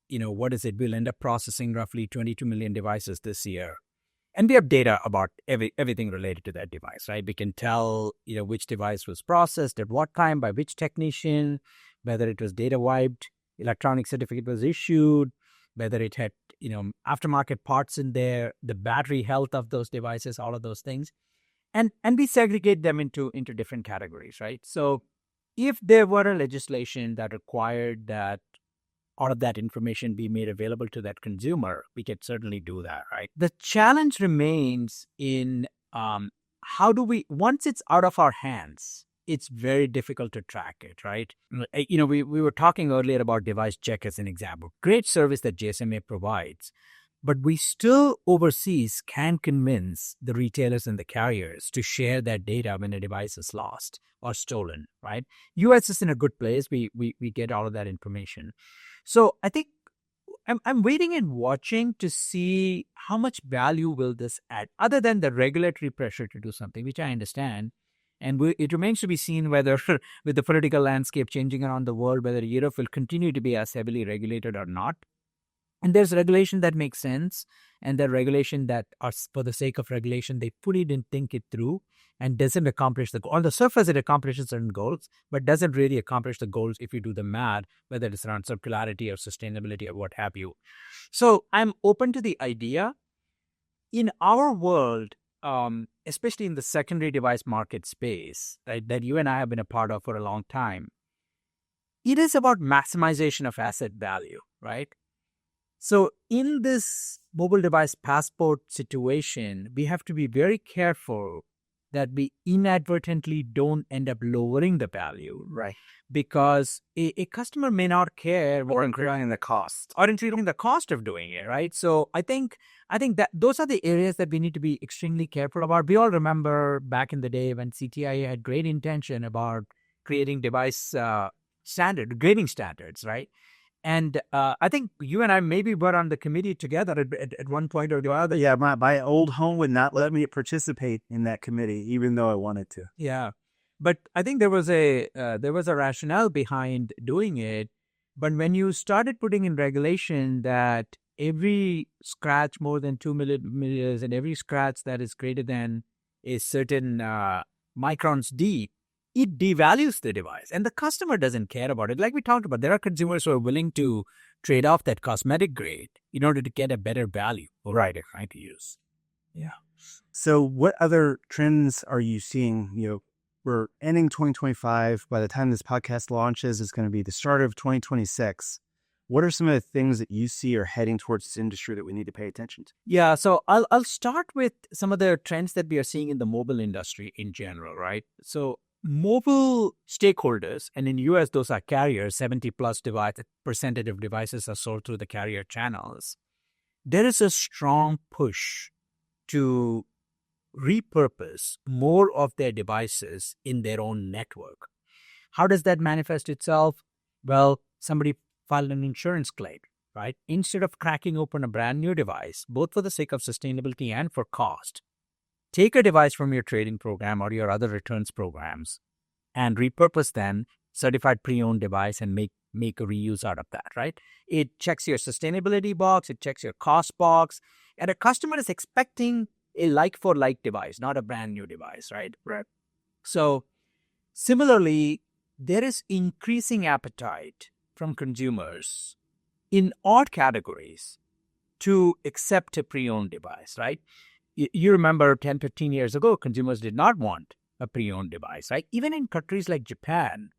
you know, what is it? We'll end up processing roughly 22 million devices this year. And we have data about everything related to that device, right? We can tell, which device was processed at what time, by which technician, whether it was data wiped, electronic certificate was issued, whether it had, aftermarket parts in there, the battery health of those devices, all of those things. And we segregate them into different categories, right? So if there were a legislation that required that all of that information be made available to that consumer, we could certainly do that, right? The challenge remains in how do we, once it's out of our hands, it's very difficult to track it, right? We were talking earlier about device check as an example. Great service that GSMA provides, but we still overseas can convince the retailers and the carriers to share that data when a device is lost or stolen, right? US is in a good place. We get all of that information. So I think I'm waiting and watching to see how much value will this add, other than the regulatory pressure to do something, which I understand. And it remains to be seen whether, with the political landscape changing around the world, whether Europe will continue to be as heavily regulated or not. And there's regulation that makes sense, and the regulation that are for the sake of regulation, they fully didn't think it through and doesn't accomplish the goal. On the surface, it accomplishes certain goals, but doesn't really accomplish the goals if you do the math, whether it's around circularity or sustainability or what have you. So I'm open to the idea. In our world, especially in the secondary device market space, right, that you and I have been a part of for a long time, it is about maximization of asset value, right? So in this mobile device passport situation, we have to be very careful that we inadvertently don't end up lowering the value. Right. Because a customer may not care. Or increasing the cost. Or increasing the cost of doing it, right? So I think that those are the areas that we need to be extremely careful about. We all remember back in the day when CTIA had great intention about creating device grading standards, right? And I think you and I maybe were on the committee together at one point or the other. Yeah, my old home would not let me participate in that committee, even though I wanted to. Yeah, but I think there was a rationale behind doing it. But when you started putting in regulation that every scratch more than 2 millimeters and every scratch that is greater than a certain microns deep, it devalues the device, and the customer doesn't care about it. Like we talked about, there are consumers who are willing to trade off that cosmetic grade in order to get a better value for what they're trying to use. Yeah. So what other trends are you seeing? We're ending 2025. By the time this podcast launches, it's going to be the start of 2026. What are some of the things that you see are heading towards this industry that we need to pay attention to? Yeah, so I'll start with some of the trends that we are seeing in the mobile industry in general, right? So mobile stakeholders, and in US, those are carriers, 70 plus percentage of devices are sold through the carrier channels. There is a strong push to repurpose more of their devices in their own network. How does that manifest itself? Well, somebody filed an insurance claim, right? Instead of cracking open a brand new device, both for the sake of sustainability and for cost, take a device from your trading program or your other returns programs and repurpose them, certified pre-owned device, and make a reuse out of that, right? It checks your sustainability box, it checks your cost box, and a customer is expecting a like-for-like device, not a brand new device, right? Right. So similarly, there is increasing appetite from consumers in all categories to accept a pre-owned device, right? You remember 10, 15 years ago, consumers did not want a pre-owned device, right? Even in countries like Japan,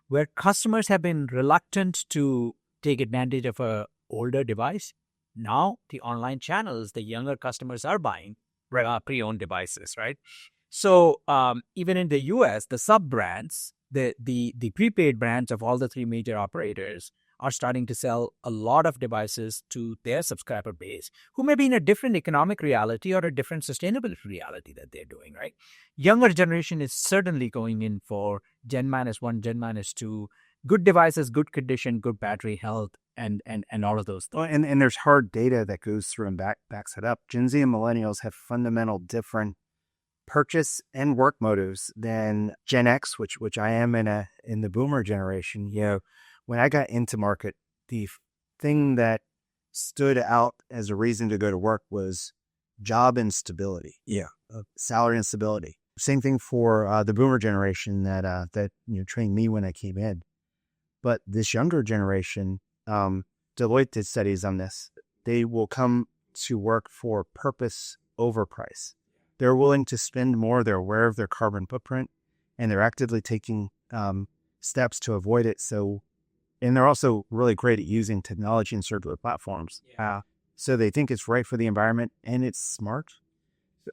where customers have been reluctant to take advantage of a older device. Now, the online channels, the younger customers are buying pre-owned devices, right? So even in the US, the sub-brands, the prepaid brands of all the three major operators are starting to sell a lot of devices to their subscriber base, who may be in a different economic reality or a different sustainability reality that they're doing, right? Younger generation is certainly going in for Gen -1, Gen -2, good devices, good condition, good battery health, and all of those things. Well, and there's hard data that goes through and backs it up. Gen Z and millennials have fundamental different purchase and work motives than Gen X, which I am in the boomer generation. When I got into market, the thing that stood out as a reason to go to work was job instability. Salary instability. Same thing for the boomer generation that trained me when I came in. But this younger generation, Deloitte did studies on this. They will come to work for purpose over price. They're willing to spend more. They're aware of their carbon footprint, and they're actively taking steps to avoid it. And they're also really great at using technology and circular platforms. So they think it's right for the environment, and it's smart.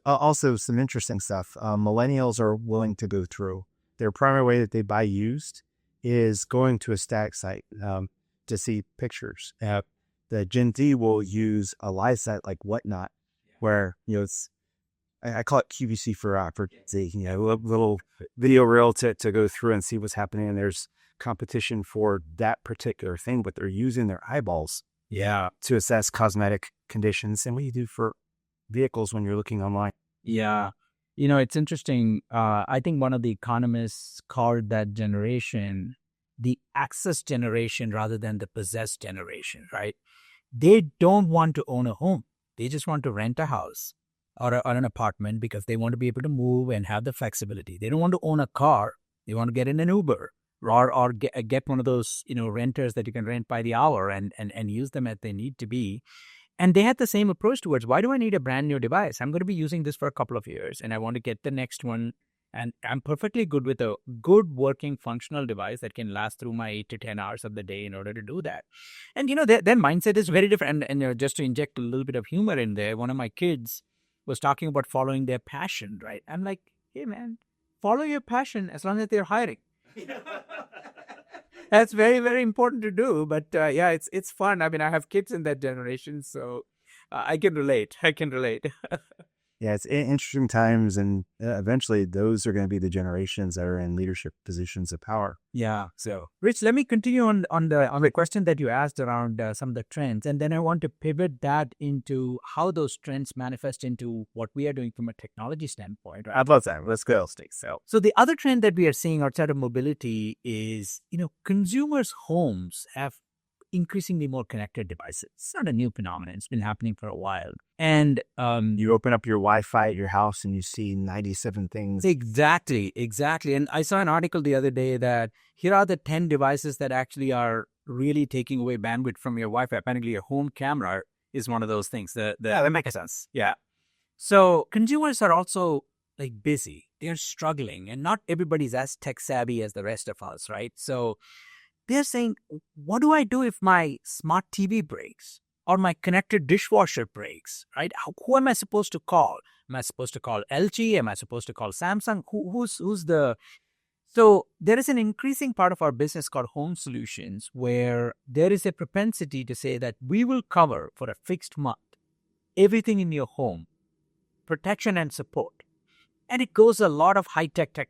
Also, some interesting stuff. Millennials are willing to go through. Their primary way that they buy used is going to a static site to see pictures. The Gen Z will use a live site like Whatnot, where it's I call it QVC for Gen Z. A little video reel to go through and see what's happening. And there's competition for that particular thing, but they're using their eyeballs to assess cosmetic conditions and what you do for vehicles when you're looking online. It's interesting. I think one of the economists called that generation the access generation rather than the possessed generation, right? They don't want to own a home. They just want to rent a house or an apartment because they want to be able to move and have the flexibility. They don't want to own a car. They want to get in an Uber or get one of those, renters that you can rent by the hour and use them as they need to be. And they had the same approach towards, why do I need a brand new device? I'm going to be using this for a couple of years and I want to get the next one. And I'm perfectly good with a good working functional device that can last through my 8 to 10 hours of the day in order to do that. And, their mindset is very different. And just to inject a little bit of humor in there, one of my kids was talking about following their passion, right? I'm like, hey, man, follow your passion as long as they're hiring. That's very, very important to do. But it's fun. I mean, I have kids in that generation, so I can relate. Yeah, it's interesting times, and eventually those are going to be the generations that are in leadership positions of power. Yeah. So, Rich, let me continue on the question that you asked around some of the trends, and then I want to pivot that into how those trends manifest into what we are doing from a technology standpoint. Right? I'd love that. Let's go, Steve. So the other trend that we are seeing outside of mobility is, consumers' homes have increasingly more connected devices. It's not a new phenomenon. It's been happening for a while. And you open up your Wi-Fi at your house and you see 97 things. Exactly. And I saw an article the other day that here are the 10 devices that actually are really taking away bandwidth from your Wi-Fi. Apparently your home camera is one of those things. Yeah, that makes sense. Yeah. So consumers are also busy. They're struggling, and not everybody's as tech savvy as the rest of us, right? So they're saying, what do I do if my smart TV breaks or my connected dishwasher breaks, right? Who am I supposed to call? Am I supposed to call LG? Am I supposed to call Samsung? Who's the... So there is an increasing part of our business called home solutions where there is a propensity to say that we will cover for a fixed month everything in your home, protection and support. And it goes a lot of high-tech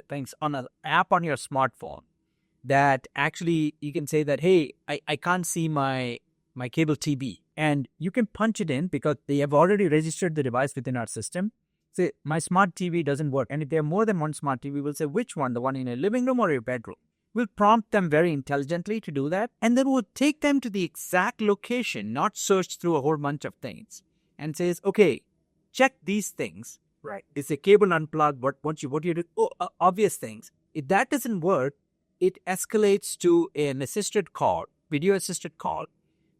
things on an app on your smartphone that actually you can say that, hey, I can't see my cable TV. And you can punch it in because they have already registered the device within our system. Say, my smart TV doesn't work. And if there are more than one smart TV, we'll say, which one? The one in your living room or your bedroom? We'll prompt them very intelligently to do that. And then we'll take them to the exact location, not search through a whole bunch of things. And says, okay, check these things. Right. Is the cable unplugged? What do you do? Oh, obvious things. If that doesn't work, it escalates to an assisted call, video assisted call,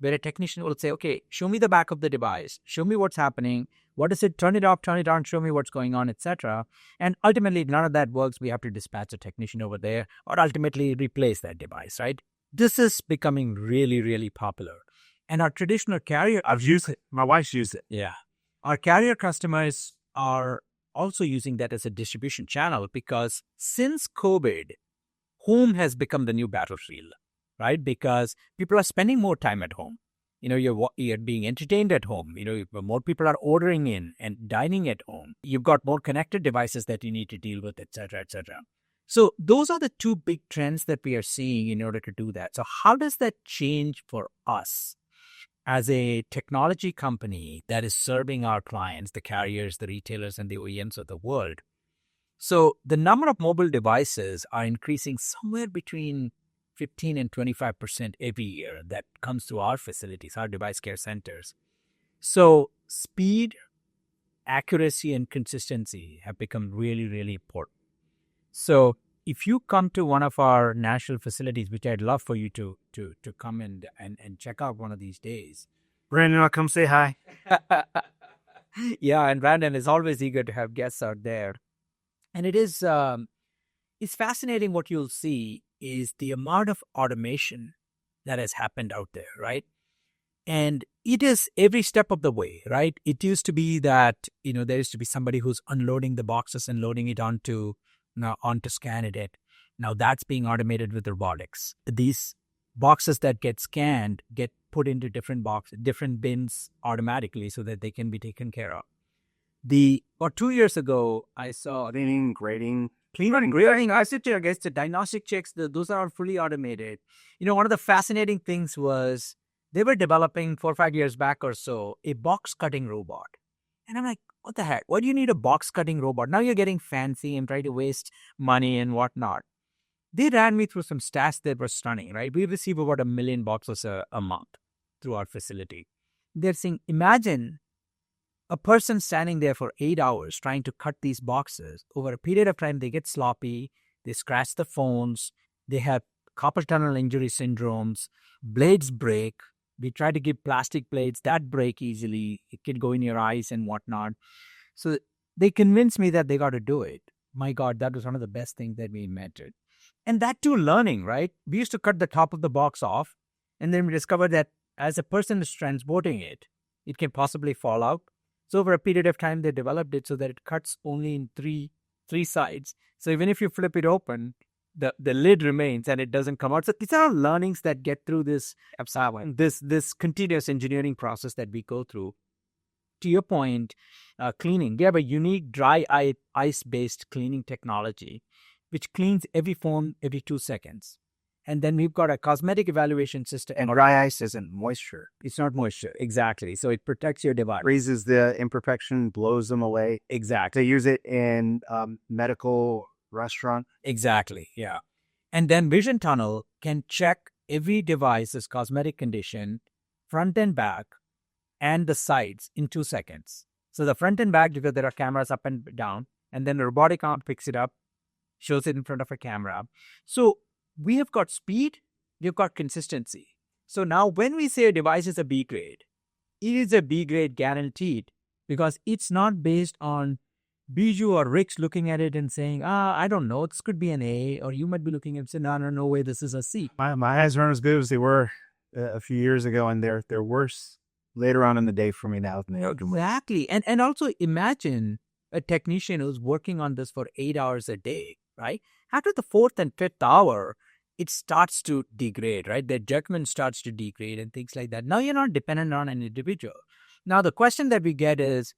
where a technician will say, okay, show me the back of the device. Show me what's happening. What is it? Turn it off, turn it on, show me what's going on, etc. And ultimately, none of that works. We have to dispatch a technician over there or ultimately replace that device, right? This is becoming really, really popular. And our traditional carrier... I've used it. My wife's used it. Yeah. Our carrier customers are also using that as a distribution channel because since COVID, home has become the new battlefield, right? Because people are spending more time at home. You're being entertained at home. More people are ordering in and dining at home. You've got more connected devices that you need to deal with, et cetera, et cetera. So those are the two big trends that we are seeing in order to do that. So how does that change for us as a technology company that is serving our clients, the carriers, the retailers, and the OEMs of the world? So the number of mobile devices are increasing somewhere between 15 and 25% every year that comes through our facilities, our device care centers. So speed, accuracy, and consistency have become really, really important. So if you come to one of our national facilities, which I'd love for you to come and check out one of these days. Brandon, I'll come say hi. Yeah, and Brandon is always eager to have guests out there. And it's fascinating. What you'll see is the amount of automation that has happened out there, right? And it is every step of the way, right? It used to be that, there used to be somebody who's unloading the boxes and loading it onto scan it. Now that's being automated with robotics. These boxes that get scanned get put into different bins automatically so that they can be taken care of. About 2 years ago, I saw Cleaning, grading. I sit there, I guess the diagnostic checks, those are all fully automated. One of the fascinating things was they were developing 4 or 5 years back or so, a box cutting robot. And I'm like, what the heck? Why do you need a box cutting robot? Now you're getting fancy and trying to waste money and whatnot. They ran me through some stats that were stunning, right? We receive about 1 million boxes a month through our facility. They're saying, imagine a person standing there for 8 hours trying to cut these boxes. Over a period of time, they get sloppy, they scratch the phones, they have carpal tunnel injury syndromes, blades break. We try to give plastic blades that break easily. It can go in your eyes and whatnot. So they convinced me that they got to do it. My God, that was one of the best things that we invented. And that too, learning, right? We used to cut the top of the box off, and then we discovered that as a person is transporting it, it can possibly fall out. So over a period of time, they developed it so that it cuts only in three sides. So even if you flip it open, the lid remains and it doesn't come out. So these are learnings that get through this continuous engineering process that we go through. To your point, cleaning. We have a unique dry ice-based cleaning technology, which cleans every phone every 2 seconds. And then we've got a cosmetic evaluation system. And dry ice isn't moisture. It's not moisture, exactly. So it protects your device. Freezes the imperfection, blows them away. Exactly. They use it in medical restaurant. Exactly, yeah. And then Vision Tunnel can check every device's cosmetic condition, front and back, and the sides in 2 seconds. So the front and back, because there are cameras up and down, and then the robotic arm picks it up, shows it in front of a camera. So we have got speed, we've got consistency. So now when we say a device is a B grade, it is a B grade guaranteed because it's not based on Biju or Rich looking at it and saying, I don't know, this could be an A, or you might be looking at it and saying, no way, this is a C. My eyes aren't as good as they were a few years ago, and they're worse later on in the day for me now. Exactly. And also imagine a technician who's working on this for 8 hours a day, right? After the 4th and 5th hour, it starts to degrade, right? Their judgment starts to degrade and things like that. Now you're not dependent on an individual. Now the question that we get is,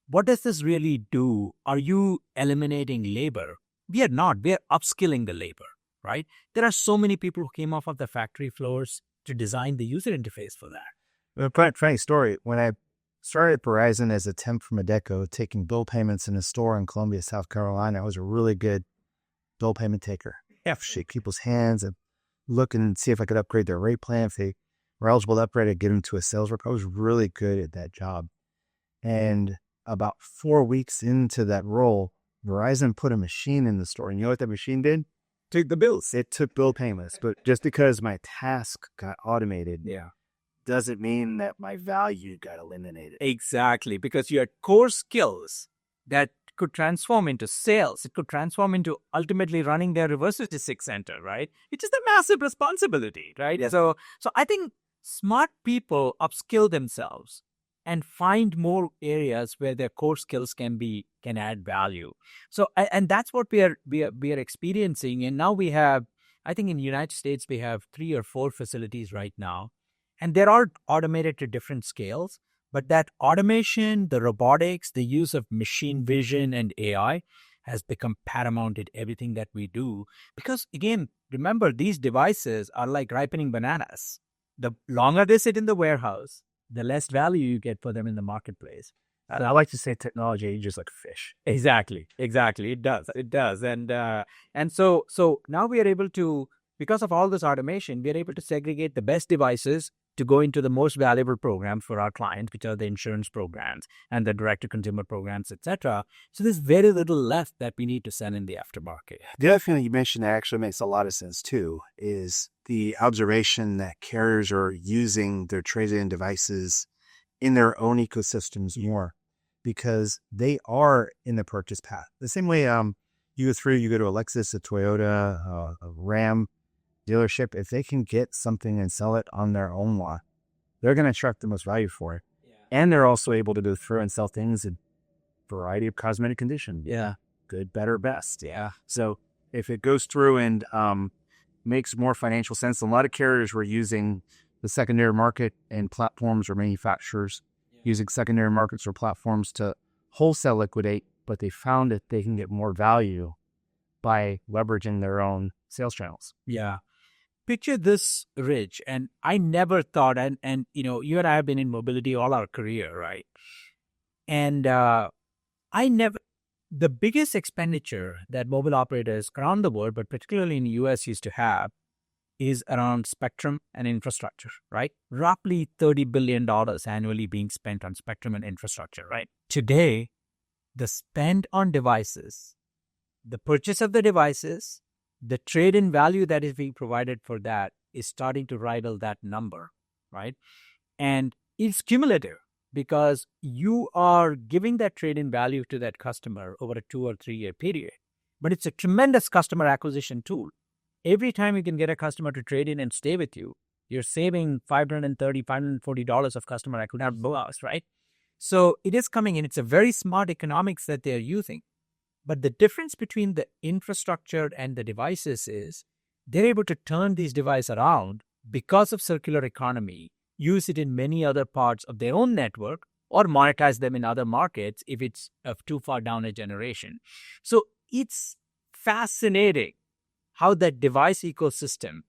what does this really do? Are you eliminating labor? We are not. We are upskilling the labor, right? There are so many people who came off of the factory floors to design the user interface for that. Funny story. When I started at Verizon as a temp from Adecco, taking bill payments in a store in Columbia, South Carolina, I was a really good bill payment taker. Shake people's hands and look and see if I could upgrade their rate plan. If they were eligible to upgrade, I'd get them to a sales rep. I was really good at that job. And about 4 weeks into that role, Verizon put a machine in the store. And you know what that machine did? Took the bills. It took bill payments. But just because my task got automated, doesn't mean that my value got eliminated. Exactly, because you had core skills that could transform into sales. It could transform into ultimately running their reverse logistics center, right? Which is a massive responsibility, right? Yes. So I think smart people upskill themselves and find more areas where their core skills can add value. So and that's what we are experiencing. And now we have, I think in the United States we have 3 or 4 facilities right now, and they're all automated to different scales. But that automation, the robotics, the use of machine vision and AI has become paramount in everything that we do. Because again, remember, these devices are like ripening bananas. The longer they sit in the warehouse, the less value you get for them in the marketplace. I like to say technology ages like fish. Exactly. It does. And so now we are able to, because of all this automation, we are able to segregate the best devices to go into the most valuable programs for our clients, which are the insurance programs and the direct-to-consumer programs, etc. So there's very little left that we need to sell in the aftermarket. The other thing that you mentioned that actually makes a lot of sense too is the observation that carriers are using their trade-in devices in their own ecosystems more because they are in the purchase path. The same way you go to a Lexus, a Toyota, a Ram dealership, if they can get something and sell it on their own lot, they're going to attract the most value for it. Yeah. And they're also able to go through and sell things in a variety of cosmetic conditions. Yeah. Good, better, best. Yeah. So if it goes through and makes more financial sense, a lot of carriers were using the secondary market and platforms or manufacturers using secondary markets or platforms to wholesale liquidate, but they found that they can get more value by leveraging their own sales channels. Yeah. Picture this, Rich, and I never thought, and you know, you and I have been in mobility all our career, right? And the biggest expenditure that mobile operators around the world, but particularly in the US, used to have is around spectrum and infrastructure, right? Roughly $30 billion annually being spent on spectrum and infrastructure, right? Today, the spend on devices, the purchase of the devices, the trade-in value that is being provided for that is starting to rival that number, right? And it's cumulative because you are giving that trade-in value to that customer over a 2 or 3 year period. But it's a tremendous customer acquisition tool. Every time you can get a customer to trade in and stay with you, you're saving $530, $540 of customer acquisition costs, right? So it is coming in. It's a very smart economics that they're using. But the difference between the infrastructure and the devices is they're able to turn these devices around because of circular economy, use it in many other parts of their own network, or monetize them in other markets if it's too far down a generation. So it's fascinating how that device ecosystem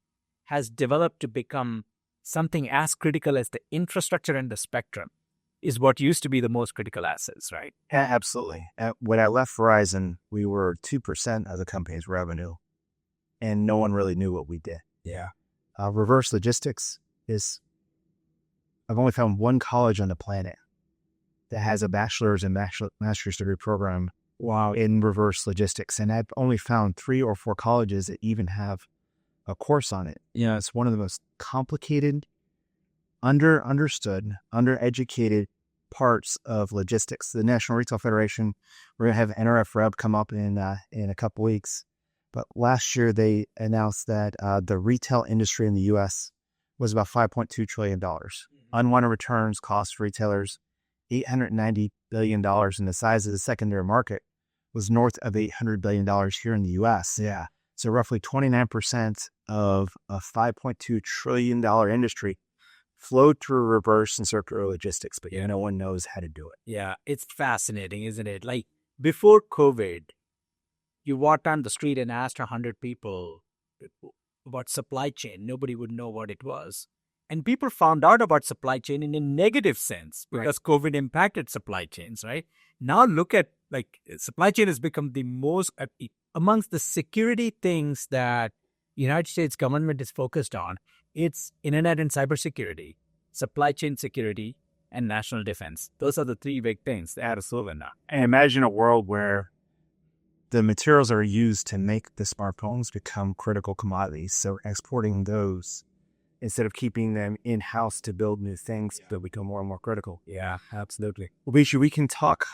has developed to become something as critical as the infrastructure and the spectrum is what used to be the most critical assets, right? Yeah, absolutely. When I left Verizon, we were 2% of the company's revenue, and no one really knew what we did. Yeah. Reverse logistics is, I've only found one college on the planet that has a bachelor's and master's degree program in reverse logistics. And I've only found 3 or 4 colleges that even have a course on it. Yeah. It's one of the most complicated, understood, undereducated parts of logistics. The National Retail Federation, we're going to have NRF Rev come up in a couple weeks. But last year they announced that the retail industry in the U.S. was about $5.2 trillion. Unwanted returns cost retailers $890 billion, and the size of the secondary market was north of $800 billion here in the U.S. Yeah. So roughly 29% of a $5.2 trillion industry flowed through reverse and circular logistics, but no one knows how to do it. Yeah, it's fascinating, isn't it? Like before COVID, you walked down the street and asked 100 people about supply chain. Nobody would know what it was. And people found out about supply chain in a negative sense because COVID impacted supply chains, right? Now look at, like, supply chain has become the most, amongst the security things that United States government is focused on. It's internet and cybersecurity, supply chain security, and national defense. Those are the 3 big things. Absolutely not. And imagine a world where the materials that are used to make the smartphones become critical commodities. So exporting those instead of keeping them in-house to build new things that become more and more critical. Yeah, absolutely. Well, Biju, we can talk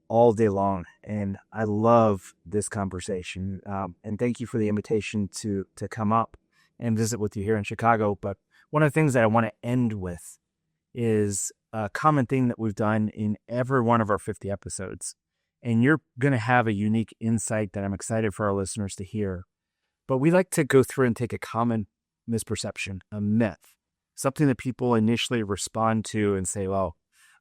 all day long, and I love this conversation. And thank you for the invitation to come up and visit with you here in Chicago. But one of the things that I want to end with is a common thing that we've done in every one of our 50 episodes. And you're going to have a unique insight that I'm excited for our listeners to hear. But we like to go through and take a common misperception, a myth, something that people initially respond to and say, well,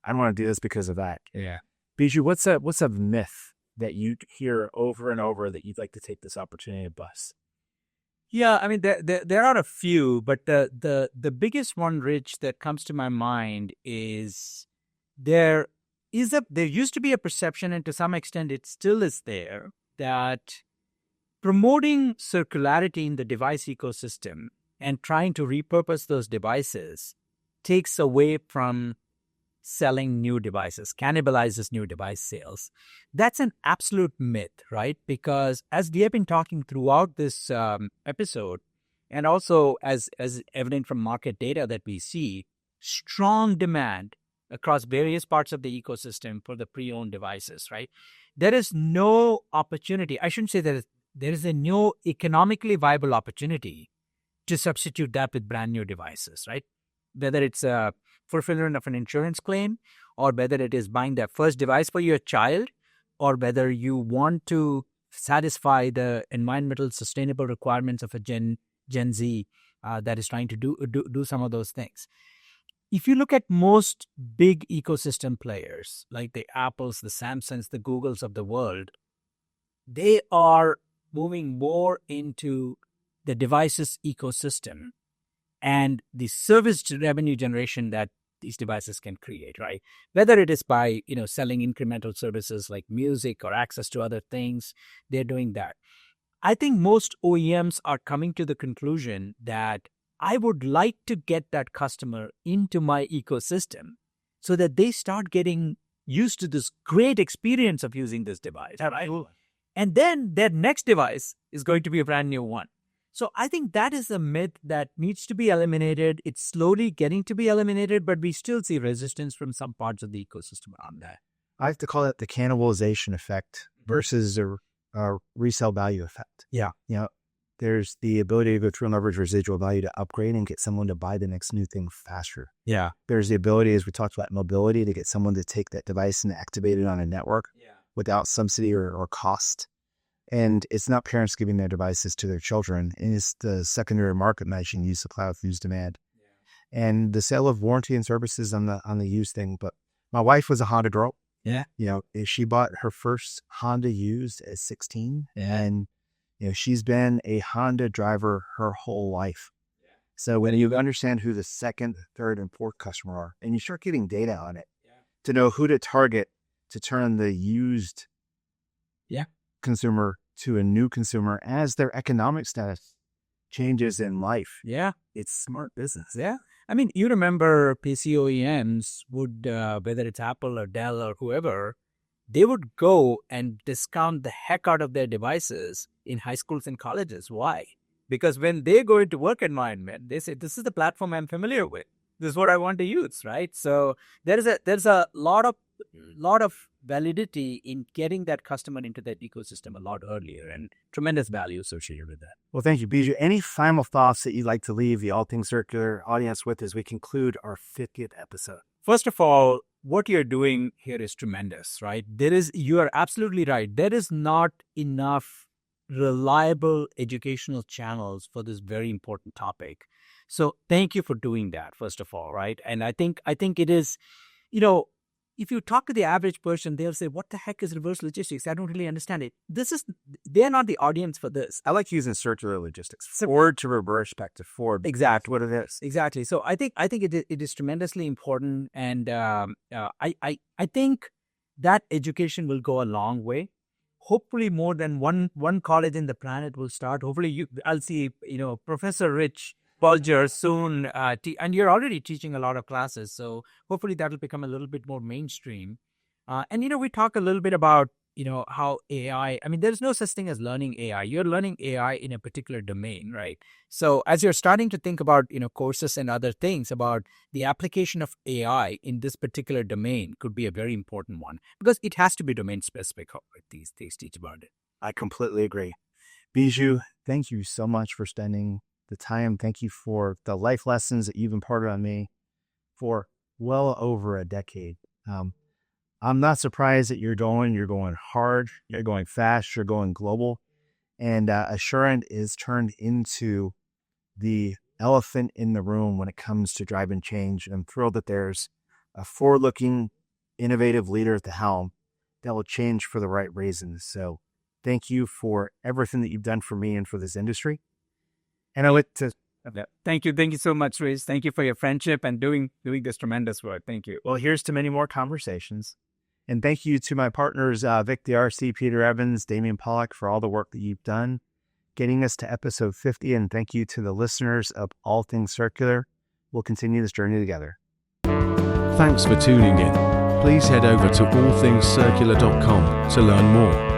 I don't want to do this because of that. Yeah. Biju, what's a myth that you hear over and over that you'd like to take this opportunity to bust? Yeah, I mean, there are a few, but the biggest one, Rich, that comes to my mind is there used to be a perception, and to some extent it still is there, that promoting circularity in the device ecosystem and trying to repurpose those devices takes away from selling new devices, cannibalizes new device sales. That's an absolute myth, right? Because as we have been talking throughout this episode, and also as evident from market data that we see, strong demand across various parts of the ecosystem for the pre-owned devices, right? There is no opportunity. I shouldn't say that there is a no economically viable opportunity to substitute that with brand new devices, right? Whether it's a fulfillment of an insurance claim, or whether it is buying that first device for your child, or whether you want to satisfy the environmental sustainable requirements of a Gen Z that is trying to do some of those things. If you look at most big ecosystem players, like the Apples, the Samsungs, the Googles of the world, they are moving more into the devices ecosystem and the service revenue generation that these devices can create, right? Whether it is by, selling incremental services like music or access to other things, they're doing that. I think most OEMs are coming to the conclusion that I would like to get that customer into my ecosystem so that they start getting used to this great experience of using this device, right? And then their next device is going to be a brand new one. So I think that is a myth that needs to be eliminated. It's slowly getting to be eliminated, but we still see resistance from some parts of the ecosystem on that. I have to call it the cannibalization effect versus a resale value effect. Yeah. There's the ability to go through and leverage residual value to upgrade and get someone to buy the next new thing faster. Yeah. There's the ability, as we talked about, mobility, to get someone to take that device and activate it on a network without subsidy or cost. And it's not parents giving their devices to their children. It's the secondary market matching used supply with used demand. Yeah. And the sale of warranty and services on the used thing. But my wife was a Honda girl. Yeah. She bought her first Honda used at 16. Yeah. And, she's been a Honda driver her whole life. Yeah. So when you understand who the second, third, and fourth customer are, and you start getting data on it to know who to target to turn the used consumer to a new consumer as their economic status changes in life. Yeah. It's smart business. Yeah. I mean, you remember PC OEMs would, whether it's Apple or Dell or whoever, they would go and discount the heck out of their devices in high schools and colleges. Why? Because when they go into work environment, they say, this is the platform I'm familiar with. This is what I want to use, right? So there's a lot of validity in getting that customer into that ecosystem a lot earlier, and tremendous value associated with that. Well, thank you, Biju. Any final thoughts that you'd like to leave the All Things Circular audience with as we conclude our 50th episode? First of all, what you're doing here is tremendous, right? You are absolutely right. There is not enough reliable educational channels for this very important topic. So thank you for doing that, first of all, right? And I think it is, if you talk to the average person, they'll say, what the heck is reverse logistics? I don't really understand it. They're not the audience for this. I like using circular logistics. Forward to reverse, back to forward. Exactly. What it is. Exactly. So I think it is tremendously important. And I think that education will go a long way. Hopefully more than one college in the planet will start. Hopefully I'll see, Professor Rich Bulger soon, and you're already teaching a lot of classes, so hopefully that'll become a little bit more mainstream. And we talk a little bit about how AI, I mean, there's no such thing as learning AI. You're learning AI in a particular domain, right? So as you're starting to think about, courses and other things about the application of AI in this particular domain could be a very important one because it has to be domain specific. These teach about it. I completely agree. Biju, thank you so much for spending the time. Thank you for the life lessons that you've imparted on me for well over a decade. I'm not surprised that you're going hard, you're going fast, you're going global. And Assurant is turned into the elephant in the room when it comes to driving change. I'm thrilled that there's a forward-looking, innovative leader at the helm that will change for the right reasons. So thank you for everything that you've done for me and for this industry. And I like to... Thank you. Thank you so much, Rich. Thank you for your friendship and doing this tremendous work. Thank you. Well, here's to many more conversations. And thank you to my partners, Vic DRC, Peter Evans, Damian Pollack, for all the work that you've done getting us to episode 50. And thank you to the listeners of All Things Circular. We'll continue this journey together. Thanks for tuning in. Please head over to allthingscircular.com to learn more.